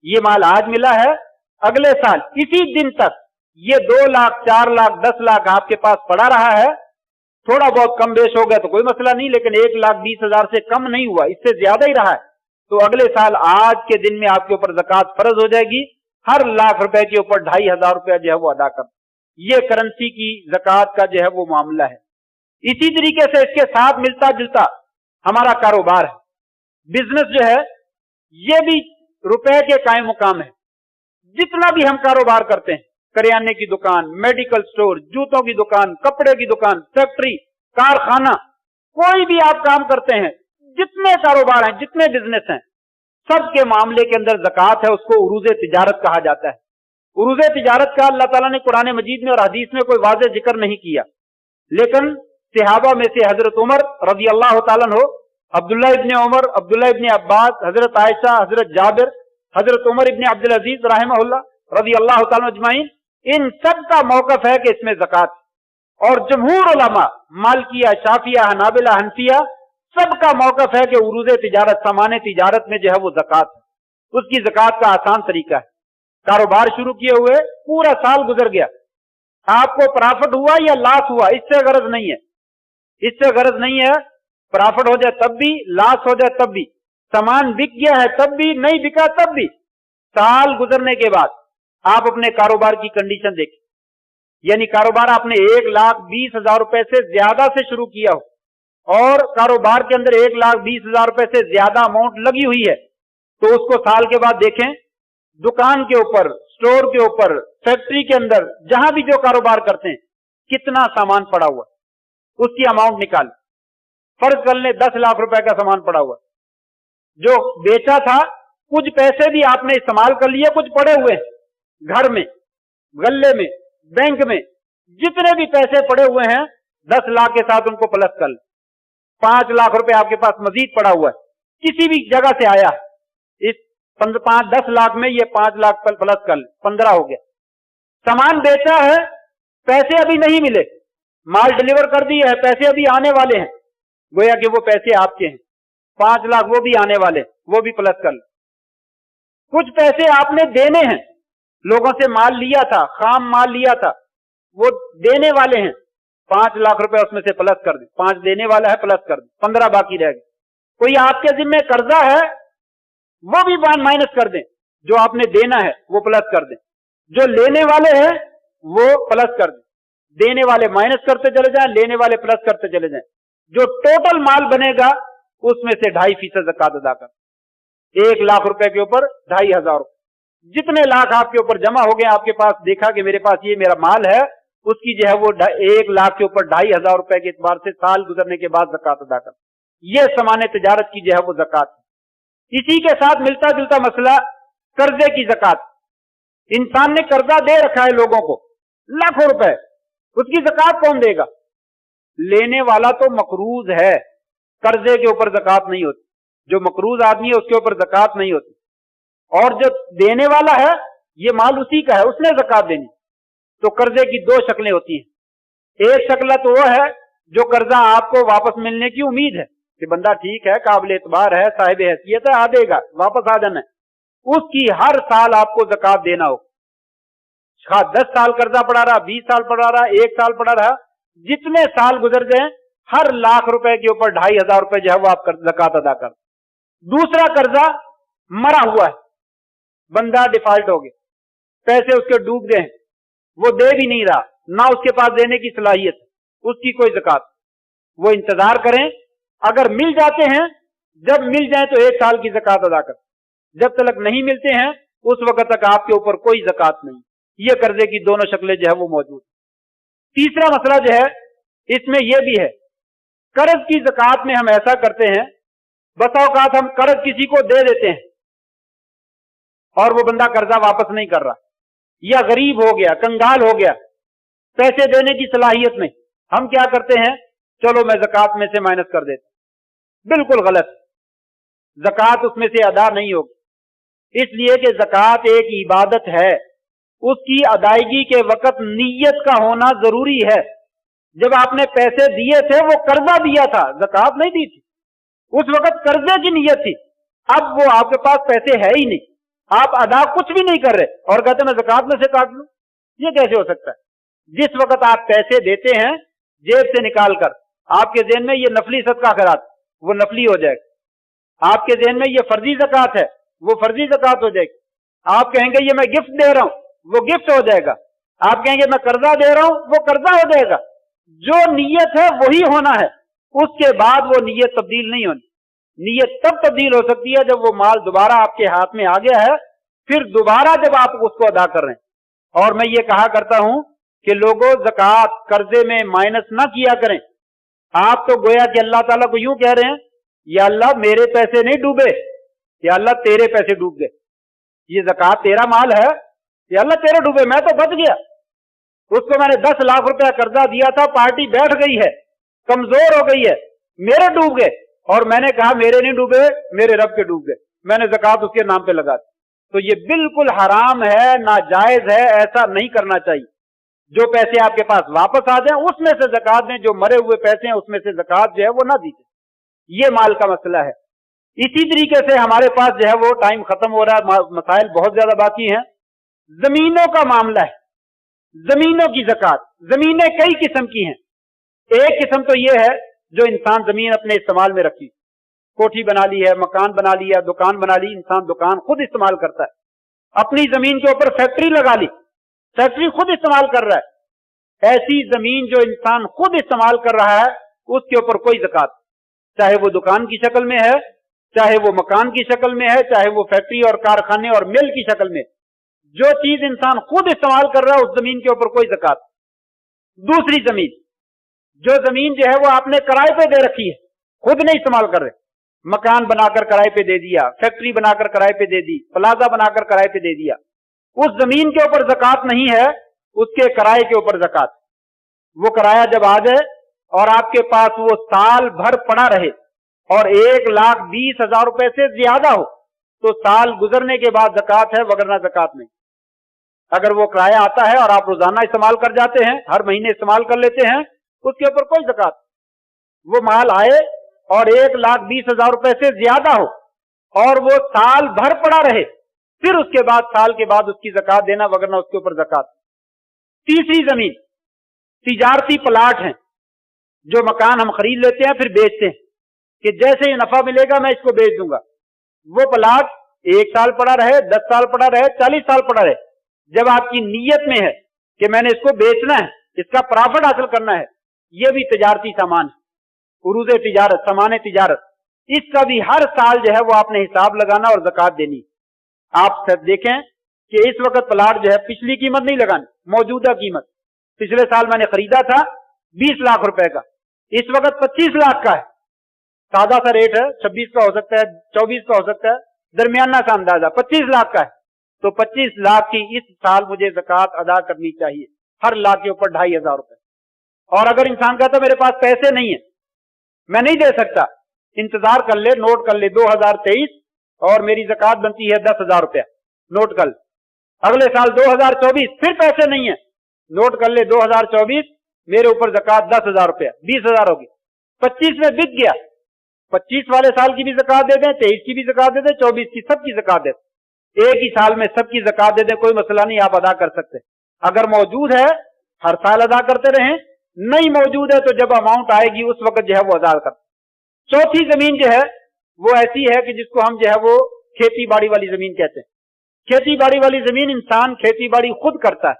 ये माल आज मिला है, अगले साल इसी दिन तक ये 2 लाख 4 लाख 10 लाख आपके पास पड़ा रहा है, थोड़ा बहुत कम बेश हो गया तो कोई मसला नहीं, लेकिन 1,20,000 से कम नहीं हुआ, इससे ज्यादा ही रहा है, तो अगले साल आज के दिन में आपके ऊपर ज़कात फर्ज हो जाएगी। हर लाख रुपए के ऊपर 2,500 रुपया जो है वो अदा कर। ये करेंसी की ज़कात का जो है वो मामला है। इसी तरीके से इसके साथ मिलता जुलता हमारा कारोबार है, बिजनेस जो है ये भी रुपए के कायम मुकाम है। जितना भी हम कारोबार करते हैं, करियाने की दुकान, मेडिकल स्टोर, जूतों की दुकान, कपड़े की दुकान, फैक्ट्री, कारखाना, कोई भी आप काम करते हैं, जितने कारोबार हैं, जितने बिजनेस हैं, सबके मामले के अंदर ज़कात है, उसको उरूज़े तिजारत कहा जाता है। उरूज़े तिजारत का अल्लाह ताला ने कुरान मजीद में और हदीस में कोई वाज़ेह जिक्र नहीं किया, लेकिन सहाबा में से हजरत उमर रज़ी अल्लाह ताला अन्हु, अब्दुल्लाह इब्ने उमर, अब्दुल्लाह इब्ने अब्बास, हजरत आयशा, हजरत जाबिर, हजरत उमर इब्ने अब्दुल अजीज रहमहुल्लाह रज़ी अल्लाह ताला अजमाइन, इन सब का मौक़िफ़ है कि इसमें ज़कात। और जमहूर उलमा, मालिकिया, शाफिया, हनाबिला, हनफिया, सबका मौक़िफ़ है कि उरूज़े तिजारत, सामाने तिजारत में जो है वो ज़कात है, उसकी ज़कात का आसान तरीका है। कारोबार शुरू किए हुए पूरा साल गुजर गया, आपको प्रॉफिट हुआ या लॉस हुआ, इससे गरज नहीं है, इससे गरज नहीं है प्रॉफिट हो जाए तब भी, लॉस हो जाए तब भी, सामान बिक गया है तब भी, नहीं बिका तब भी। साल गुजरने के बाद आप अपने कारोबार की कंडीशन देखें, यानी कारोबार आपने 1,20,000 रुपए से ज्यादा से शुरू किया हो और कारोबार के अंदर 1,20,000 रुपए से ज्यादा अमाउंट लगी हुई है, तो उसको साल के बाद देखें, दुकान के ऊपर, स्टोर के ऊपर, फैक्ट्री के अंदर, जहां भी जो कारोबार करते हैं, कितना सामान पड़ा हुआ, उसकी अमाउंट निकाल। फर्ज कर ले 10 लाख रुपए का सामान पड़ा हुआ, जो बेचा था कुछ पैसे भी आपने इस्तेमाल कर लिए, कुछ पड़े हुए हैं घर में, गल्ले में, बैंक में, जितने भी पैसे पड़े हुए हैं 10 लाख के साथ उनको प्लस कर ले। 5 लाख रुपए आपके पास मजीद पड़ा हुआ है, किसी भी जगह से आया, इस 10 लाख में ये 5 लाख प्लस कर ले, 15 हो गया। सामान बेचा है, पैसे अभी नहीं मिले, माल डिलीवर कर दिया है, पैसे अभी आने वाले हैं, गोया कि वो पैसे आपके हैं, 5 लाख वो भी आने वाले, वो भी प्लस कर ले। कुछ पैसे आपने देने हैं, लोगों से माल लिया था, खाम माल लिया था, वो देने वाले हैं, 5 लाख रुपए उसमें से प्लस कर दे, 5 देने वाला है प्लस कर दे, 15 बाकी रह गए। कोई आपके जिम्मे कर्जा है, वो भी माइनस कर दें, जो आपने देना है वो प्लस कर दें, जो लेने वाले हैं वो प्लस कर दें, देने वाले माइनस करते चले जाएं, लेने वाले प्लस करते चले जाएं, जो टोटल माल बनेगा उसमें से 2.5% ज़कात अदा कर। 1 लाख रुपए के ऊपर 2,500, जितने लाख आपके ऊपर जमा हो गए, आपके पास देखा कि मेरे पास ये मेरा माल है, उसकी जो है वो 1 लाख के ऊपर 2,500 रुपए के एतबार से साल गुजरने के बाद ज़कात अदा कर। ये सामान तिजारत की जो है वो ज़कात है। इसी के साथ मिलता जुलता मसला कर्जे की ज़कात। इंसान ने कर्जा दे रखा है लोगों को लाखों रुपए, उसकी ज़कात कौन देगा? लेने वाला तो मकरूज है, कर्जे के ऊपर ज़कात नहीं होती, जो मकरूज आदमी है उसके ऊपर ज़कात नहीं होती, और जो देने वाला है ये माल उसी का है, उसने ज़कात देनी। तो कर्जे की 2 शक्लें होती हैं। एक शक्ल तो वो है जो कर्जा आपको वापस मिलने की उम्मीद है कि बंदा ठीक है, काबिल एतबार है, साहिब हैसियत है, आ देगा, वापस आ जाना है, उसकी हर साल आपको ज़कात देना हो। 10 साल कर्जा पड़ा रहा, 20 साल पड़ा रहा, 1 साल पड़ा रहा, जितने साल गुजर जाए हर लाख रुपए के ऊपर 2,500 रुपए जो है वो आप ज़कात अदा कर। दूसरा कर्जा मरा हुआ है, बंदा डिफॉल्ट हो गया, पैसे उसके डूब गए, वो दे भी नहीं रहा, ना उसके पास देने की सलाहियत, उसकी कोई ज़कात। वो इंतजार करें, अगर मिल जाते हैं, जब मिल जाए तो 1 साल की ज़कात अदा कर, जब तक नहीं मिलते हैं उस वक्त तक आपके ऊपर कोई ज़कात नहीं। ये कर्जे की दोनों शक्लें जो है वो मौजूद। तीसरा मसला जो है इसमें यह भी है, कर्ज की ज़कात में हम ऐसा करते हैं, बसा औकात हम कर्ज किसी को दे देते हैं और वो बंदा कर्जा वापस नहीं कर रहा, या गरीब हो गया, कंगाल हो गया, पैसे देने की सलाहियत नहीं, हम क्या करते हैं, चलो मैं ज़कात में से माइनस कर देता। बिल्कुल गलत, ज़कात उसमें से अदा नहीं होगी, इसलिए कि ज़कात एक इबादत है, उसकी अदायगी के वक्त नीयत का होना जरूरी है। जब आपने पैसे दिए थे वो कर्जा दिया था, ज़कात नहीं दी थी, उस वक्त कर्जे की नीयत थी। अब वो आपके पास पैसे है ही नहीं, आप अदा कुछ भी नहीं कर रहे और कहते मैं ज़कात में से काट लूं, ये कैसे हो सकता है? जिस वक्त आप पैसे देते हैं जेब से निकाल कर, आपके ज़हन में ये नफली सदका खैरात, वो नफली हो जाएगा। आपके ज़हन में ये फर्जी ज़कात है, वो फर्जी ज़कात हो जाएगी। आप कहेंगे ये मैं गिफ्ट दे रहा हूं, वो गिफ्ट हो जाएगा। आप कहेंगे मैं कर्जा दे रहा हूं, वो कर्जा हो जाएगा। जो नीयत है वही होना है, उसके बाद वो नीयत तब्दील नहीं होनी। नीयत तब तब्दील हो सकती है जब वो माल दोबारा आपके हाथ में आ गया है, फिर दोबारा जब आप उसको अदा कर रहे हैं। और मैं ये कहा करता हूं कि लोगों ज़कात कर्जे में माइनस ना किया करें। आप तो गोया कि अल्लाह ताला को यूं कह रहे हैं, या अल्लाह मेरे पैसे नहीं डूबे, या अल्लाह तेरे पैसे डूब गए, ये ज़कात तेरा माल है, या अल्लाह तेरे डूबे, मैं तो बच गया। उसको मैंने 10 लाख रुपया कर्जा दिया था, पार्टी बैठ गई है, कमजोर हो गई है, मेरे डूब गए, और मैंने कहा मेरे नहीं डूबे, मेरे रब के डूब गए, मैंने ज़कात उसके नाम पे लगा दी। तो ये बिल्कुल हराम है, नाजायज है, ऐसा नहीं करना चाहिए। जो पैसे आपके पास वापस आ जाए उसमें से ज़कात दें, जो मरे हुए पैसे हैं उसमें से ज़कात जो है वो ना दीजिए। ये माल का मसला है। इसी तरीके से हमारे पास जो है वो टाइम खत्म हो रहा है, मसाइल बहुत ज्यादा बाकी हैं। जमीनों का मामला है, जमीनों की ज़कात। जमीनें कई किस्म की हैं, एक किस्म तो ये है जो इंसान जमीन अपने इस्तेमाल में रखी, कोठी बना ली है, मकान बना लिया, दुकान बना ली, इंसान दुकान खुद इस्तेमाल करता है, अपनी जमीन के ऊपर फैक्ट्री लगा ली, फैक्ट्री खुद इस्तेमाल कर रहा है। ऐसी जमीन जो इंसान खुद इस्तेमाल कर रहा है उसके ऊपर कोई ज़कात, चाहे वो दुकान की शक्ल में है, चाहे वो मकान की शक्ल में है, चाहे वो फैक्ट्री और कारखाने और मिल की शक्ल में, जो चीज इंसान खुद इस्तेमाल कर रहा है उस जमीन के ऊपर कोई ज़कात। दूसरी जमीन, जो जमीन जो है वो आपने किराए पे दे रखी है, खुद नहीं इस्तेमाल कर रहे, मकान बनाकर किराए पे दे दिया, फैक्ट्री बनाकर किराए पे दे दी, प्लाजा बनाकर किराए पे दे दिया, उस जमीन के ऊपर ज़कात नहीं है, उसके किराए के ऊपर ज़कात। वो किराया जब आ जाए और आपके पास वो साल भर पड़ा रहे और 1,20,000 रुपए से ज्यादा हो तो साल गुजरने के बाद ज़कात है, वगरना ज़कात नहीं। अगर वो किराया आता है और आप रोजाना इस्तेमाल कर जाते हैं, हर महीने इस्तेमाल कर लेते हैं, उसके ऊपर कोई ज़कात। वो माल आए और 1,20,000 रुपए से ज्यादा हो और वो साल भर पड़ा रहे, फिर उसके बाद साल के बाद उसकी ज़कात देना, वगरना उसके ऊपर ज़कात। तीसरी जमीन, तिजारती प्लाट हैं, जो मकान हम खरीद लेते हैं फिर बेचते हैं कि जैसे ही नफा मिलेगा मैं इसको बेच दूंगा। वो प्लाट 1 साल पड़ा रहे, 10 साल पड़ा रहे, 40 साल पड़ा रहे, जब आपकी नीयत में है कि मैंने इसको बेचना है, इसका प्रॉफिट हासिल करना है, ये भी तिजारती सामान है, उरूज़ तिजारत, सामान तिजारत, इसका भी हर साल जो है वो आपने हिसाब लगाना और ज़कात देनी। आप सब देखें कि इस वक्त प्लाट जो है पिछली कीमत नहीं लगानी, मौजूदा कीमत। पिछले साल मैंने खरीदा था 20 लाख रुपए का, इस वक्त 25 लाख का है, ताजा सा रेट है, 26 का हो सकता है, 24 का हो सकता है, दरमियाना सा अंदाजा 25 लाख का है। तो 25 लाख की इस साल मुझे ज़कात अदा करनी चाहिए, हर लाख के ऊपर 2,500 रुपए। और अगर इंसान कहता मेरे पास पैसे नहीं है, मैं नहीं दे सकता, इंतजार कर ले, नोट कर ले 2023 और मेरी ज़कात बनती है 10,000 रुपया, नोट कर। अगले साल 2024 फिर पैसे नहीं है, नोट कर ले 2024 मेरे ऊपर ज़कात 10,000 रुपया, 20,000 होगी। 25 में बिक गया, 25 वाले साल की भी ज़कात दे दें, 23 की भी ज़कात दे दें, 24 की, सबकी ज़कात दे दें, एक ही साल में सबकी ज़कात दे दें, कोई मसला नहीं, आप अदा कर सकते। अगर मौजूद है हर साल अदा करते रहें, नहीं मौजूद है तो जब अमाउंट आएगी उस वक्त जो है वो अदा कर। चौथी जमीन जो है वो ऐसी है कि जिसको हम जो है वो खेती बाड़ी वाली जमीन कहते हैं। खेती बाड़ी वाली जमीन, इंसान खेती बाड़ी खुद करता है,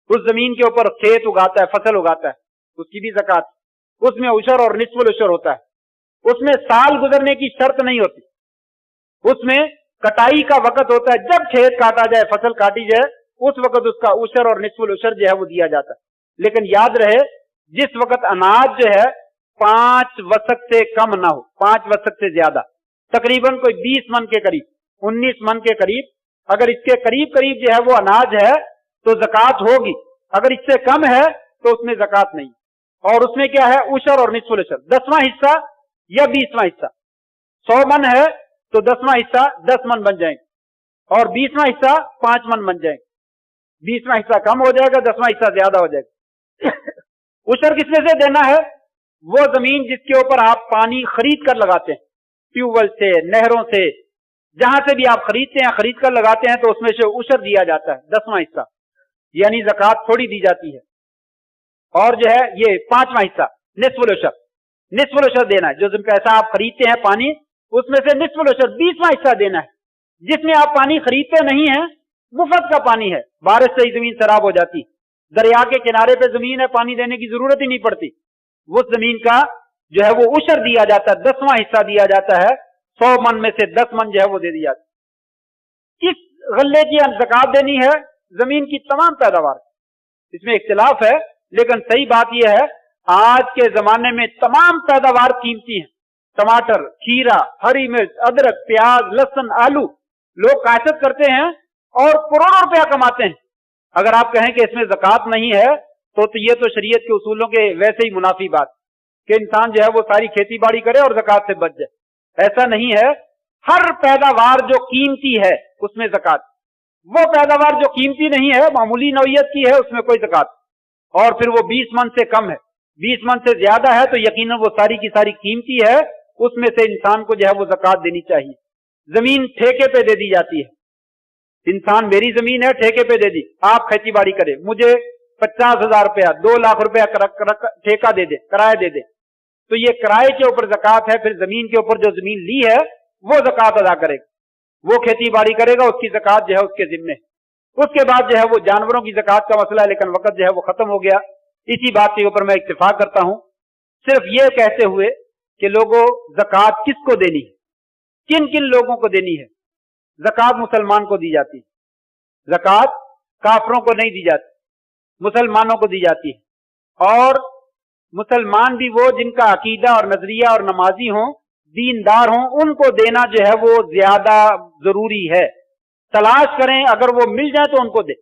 उस जमीन के ऊपर खेत उगाता है, फसल उगाता है, उसकी भी ज़कात, उसमें उशर और निस्फुल उशर होता है, उसमें साल गुजरने की शर्त नहीं होती, उसमें कटाई का वक्त होता है, जब खेत काटा जाए, फसल काटी जाए, उस वक्त उसका उशर और निस्फुल उशर जो है वो दिया जाता है। लेकिन याद रहे, जिस वक्त अनाज जो है 5 वसक से कम ना हो, 5 वसक से ज्यादा, तकरीबन कोई 20 मन के करीब, 19 मन के करीब, अगर इसके करीब करीब जो है वो अनाज है तो ज़कात होगी, अगर इससे कम है तो उसमें ज़कात नहीं। और उसमें क्या है, उशर और निस्फुल उशर, 10वां हिस्सा या 20वां हिस्सा। 100 मन है तो 10वां हिस्सा 10 मन बन जाएंगे और 20वां हिस्सा 5 मन बन जाएंगे। 20वां हिस्सा कम हो जाएगा, 10वां हिस्सा ज्यादा हो जाएगा। उशर किसमें से देना है, वो जमीन जिसके ऊपर आप पानी खरीद कर लगाते हैं, ट्यूबवेल से, नहरों से, जहां से भी आप खरीदते हैं, खरीद कर लगाते हैं, तो उसमें से उशर दिया जाता है, 10वां हिस्सा, यानी ज़कात थोड़ी दी जाती है। और जो है ये 5वां हिस्सा निस्फुल उशर, निस्फुल उशर देना है, जो पैसा आप खरीदते हैं पानी, उसमें से निस्फुल उशर 20वां हिस्सा देना है। जिसमें आप पानी खरीदते नहीं है, मुफ्त का पानी है, बारिश से ही जमीन खराब हो जाती, दरिया के किनारे पे जमीन है, पानी देने की जरूरत ही नहीं पड़ती, उस जमीन का जो है वो उशर दिया जाता है, 10वां हिस्सा दिया जाता है, 100 मन में से 10 मन जो है वो दे दी जाती। इस गल्ले की ज़कात देनी है जमीन की तमाम पैदावार, इसमें इख्तिलाफ है, लेकिन सही बात यह है आज के जमाने में तमाम पैदावार कीमती है। टमाटर, खीरा, हरी मिर्च, अदरक, प्याज, लहसुन, आलू, लोग काश्त करते हैं और करोड़ों रुपया कमाते हैं। अगर आप कहें कि इसमें ज़कात नहीं है तो ये तो शरीयत के उसूलों के वैसे ही मुनाफी बात कि इंसान जो है वो सारी खेती बाड़ी करे और ज़कात से बच जाए, ऐसा नहीं है। हर पैदावार जो कीमती है उसमें ज़कात, वो पैदावार जो कीमती नहीं है, मामूली नौइयत की है, उसमें कोई ज़कात। और फिर वो 20 मन से कम है, 20 मन से ज्यादा है तो यकीनन वो सारी की सारी कीमती है, उसमें से इंसान को जो है वो ज़कात देनी चाहिए। जमीन ठेके पे दे दी जाती है, इंसान मेरी जमीन है ठेके पे दे दी, आप खेती बाड़ी करें, मुझे 50,000 रुपया, 2 लाख रुपया ठेका दे दे, किराया दे दे, तो ये किराए के ऊपर ज़कात है। फिर जमीन के ऊपर जो जमीन ली है वो ज़कात अदा करेगा, वो खेती बाड़ी करेगा, उसकी ज़कात जो है उसके जिम्मे। उसके बाद जो है वो जानवरों की ज़कात का मसला है, लेकिन वक्त जो है वो खत्म हो गया। इसी बात के ऊपर मैं इत्तेफाक करता हूं, सिर्फ ये कहते हुए कि लोगों ज़कात किसको देनी है, किन किन लोगों को देनी है। ज़कात मुसलमान को दी जाती है, ज़कात काफरों को नहीं दी जाती, मुसलमानों को दी जाती है। और मुसलमान भी वो जिनका अकीदा और नजरिया और नमाजी हों, दीनदार हों, उनको देना जो है वो ज्यादा जरूरी है। तलाश करें, अगर वो मिल जाए तो उनको दे,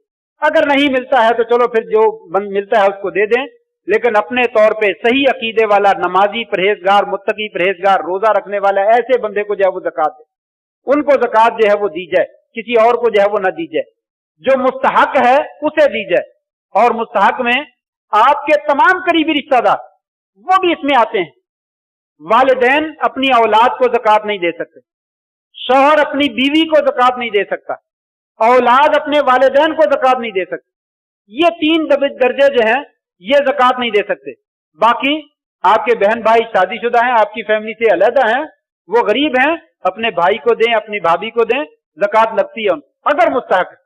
अगर नहीं मिलता है तो चलो फिर जो मिलता है उसको दे दें, लेकिन अपने तौर पे सही अकीदे वाला, नमाजी, परहेजगार, मुत्तकी, परहेजगार, रोजा रखने वाला ऐसे बंदे को जो है वो ज़कात दे, उनको ज़कात जो है वो दी जाए, किसी और को जो है वो न दी जाए। जो मुस्तहक है उसे दी जाए, और मुस्तहक में आपके तमाम करीबी रिश्तेदार वो भी इसमें आते हैं। वालिदैन अपनी औलाद को ज़कात नहीं दे सकते, शौहर अपनी बीवी को ज़कात नहीं दे सकता, औलाद अपने वालिदैन को ज़कात नहीं दे सकते। ये 3 दर्जे जो हैं ये ज़कात नहीं दे सकते। बाकी आपके बहन भाई शादीशुदा हैं, आपकी फैमिली से अलग हैं, वो गरीब हैं, अपने भाई को दें, अपनी भाभी को दें, ज़कात लगती है उनको। अगर मुस्तहक,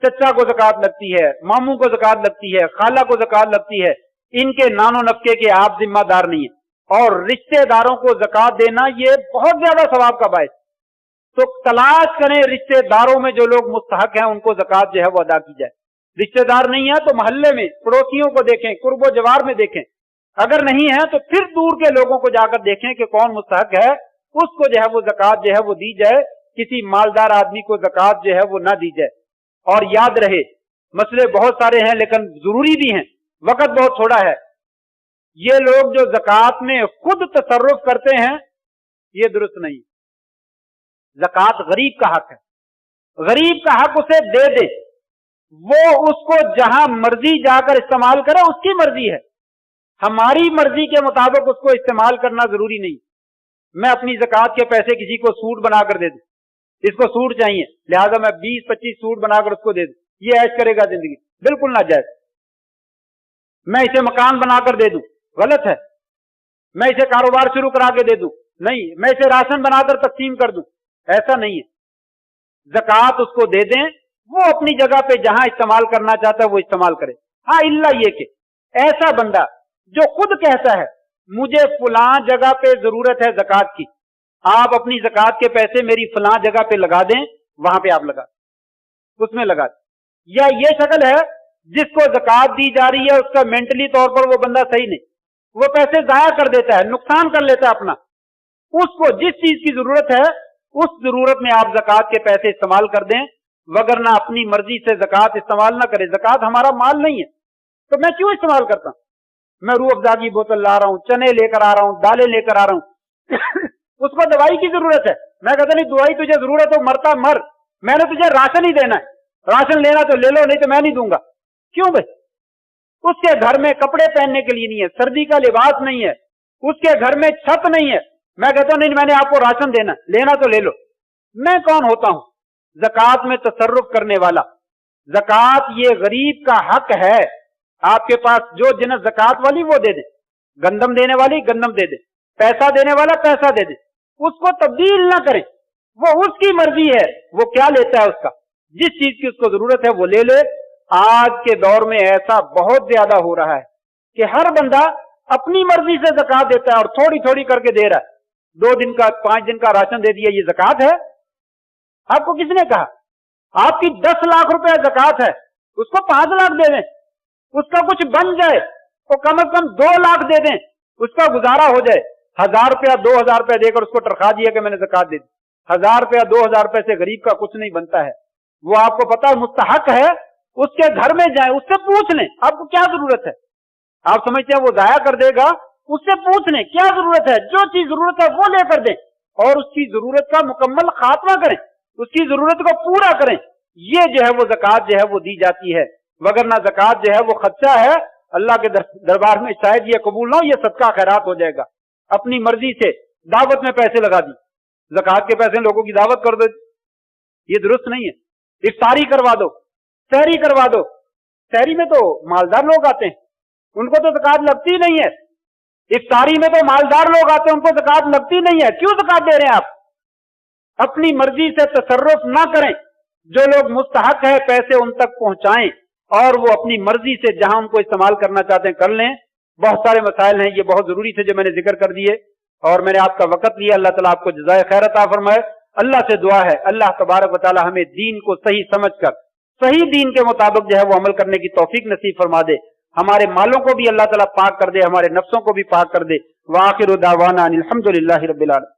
चचा को ज़कात लगती है, मामू को ज़कात लगती है, खाला को ज़कात लगती है, इनके नानो नफके के आप जिम्मेदार नहीं है। और रिश्तेदारों को ज़कात देना ये बहुत ज्यादा सवाब का बायस। तो तलाश करें रिश्तेदारों में जो लोग मुस्तहक हैं उनको ज़कात जो है वो अदा की जाए। रिश्तेदार नहीं है तो मोहल्ले में पड़ोसियों को देखें, कुर्बो जवार में देखें, अगर नहीं है तो फिर दूर के लोगों को जाकर देखें कि कौन मुस्तहक है, उसको जो है वो ज़कात जो है वो दी जाए। किसी मालदार आदमी को ज़कात जो है वो ना दी जाए। और याद रहे, मसले बहुत सारे हैं लेकिन जरूरी भी हैं, वक्त बहुत थोड़ा है। ये लोग जो ज़कात में खुद तसर्रुफ करते हैं ये दुरुस्त नहीं। ज़कात गरीब का हक है, गरीब का हक उसे दे दे, वो उसको जहां मर्जी जाकर इस्तेमाल करे, उसकी मर्जी है। हमारी मर्जी के मुताबिक उसको इस्तेमाल करना जरूरी नहीं। मैं अपनी ज़कात के पैसे किसी को सूट बनाकर दे दूं, इसको सूट चाहिए लिहाजा मैं 20-25 सूट बनाकर उसको दे दूं, ये ऐश करेगा जिंदगी, बिल्कुल नाजायज। मैं इसे मकान बनाकर दे दूं, गलत है। मैं इसे कारोबार शुरू करा के दे दूं, नहीं। मैं इसे राशन बनाकर तकसीम कर दूं, ऐसा नहीं है। ज़कात उसको दे दें, वो अपनी जगह पे जहां इस्तेमाल करना चाहता है वो इस्तेमाल करे। हाँ, इल्ला ये कि ऐसा बंदा जो खुद कहता है मुझे फलां जगह पे जरूरत है ज़कात की, आप अपनी ज़कात के पैसे मेरी फलां जगह पे लगा दें, वहां पे आप लगा, उसमें लगा दें। या ये शक्ल है जिसको ज़कात दी जा रही है, उसका मेंटली तौर पर वो बंदा सही नहीं, वो पैसे जाया कर देता है, नुकसान कर लेता है अपना। उसको जिस चीज की जरूरत है उस जरूरत में आप ज़कात के पैसे इस्तेमाल कर दें, वगरना अपनी मर्जी से ज़कात इस्तेमाल ना करें। ज़कात हमारा माल नहीं है तो मैं क्यों इस्तेमाल करता हूं? मैं रूह अफ़ज़ा की बोतल ला रहा हूं, चने लेकर आ रहा हूं, दालें लेकर आ रहा हूं उसको दवाई की जरूरत है, मैं कहता नहीं दवाई तुझे जरूरत हो मरता मर, मैंने तुझे राशन ही देना है, राशन लेना तो ले लो, नहीं तो मैं नहीं दूंगा। क्यों भाई? उसके घर में कपड़े पहनने के लिए नहीं है, सर्दी का लिबास नहीं है, उसके घर में छत नहीं है, मैं कहता हूं नहीं मैंने आपको राशन देना, लेना तो ले लो। मैं कौन होता हूं ज़कात में तसर्रुफ करने वाला? ज़कात ये गरीब का हक है। आपके पास जो जिन्स ज़कात वाली वो दे दे, गंदम देने वाली गंदम दे दे, पैसा देने वाला पैसा दे दे, उसको तब्दील ना करे, वो उसकी मर्जी है, वो क्या लेता है उसका, जिस चीज की उसको जरूरत है वो ले ले। आज के दौर में ऐसा बहुत ज्यादा हो रहा है कि हर बंदा अपनी मर्जी से ज़कात देता है और थोड़ी थोड़ी करके दे रहा है। 2 दिन का 5 दिन का राशन दे दिया, ये ज़कात है? आपको किसने कहा? आपकी 10 लाख रुपए ज़कात है, उसको 5 लाख दे दें, उसका कुछ बन जाए तो कम से कम 2 लाख दे दें, उसका गुजारा हो जाए। 1000 रुपया 2000 रुपया देकर उसको टरखा दिया कि मैंने ज़कात दे दी। 1000 रुपया 2000 रुपए से गरीब का कुछ नहीं बनता है। वो आपको पता है मुस्तहक है, उसके घर में जाए, उससे पूछ लें आपको क्या जरूरत है। आप समझते हैं वो जाया कर देगा? उससे पूछ लें क्या जरूरत है, जो चीज जरूरत है वो लेकर दें और उसकी जरूरत का मुकम्मल खात्मा करें, उसकी जरूरत को पूरा करें। ये जो है वो ज़कात जो है वो दी जाती है, वगरना ज़कात जो है वो खर्चा है, अल्लाह के दरबार में शायद ये कबूल ना हो, ये सदका खैरात हो जाएगा। अपनी मर्जी से दावत में पैसे लगा दी, ज़कात के पैसे लोगों की दावत कर दो, ये दुरुस्त नहीं है। इफ्तारी करवा दो, सहरी करवा दो, सहरी में तो मालदार लोग आते हैं, उनको तो ज़कात लगती नहीं है। इफ्तारी में तो मालदार लोग आते हैं, उनको ज़कात लगती नहीं है। क्यों ज़कात दे रहे हैं आप? अपनी मर्जी से तसर्रुफ ना करें, जो लोग मुस्तहक है पैसे उन तक पहुंचाएं और वो अपनी मर्जी से जहां उनको इस्तेमाल करना चाहते हैं कर लें। बहुत सारे मसाइल हैं, ये बहुत जरूरी थे जो मैंने जिक्र कर दिए और मैंने आपका वक्त लिया। अल्लाह ताला आपको जज़ाए खैर अता फरमाए। अल्लाह से दुआ है अल्लाह तबारक व तआला हमें दीन को सही समझकर सही दीन के मुताबिक जो है वो अमल करने की तौफीक नसीब फरमा दे। हमारे मालों को भी अल्लाह ताला पाक कर दे, हमारे नफ्सों को भी पाक कर दे। व आखिरु दावाना अनिल हम्दुलिल्लाहि रब्बिल आलमीन।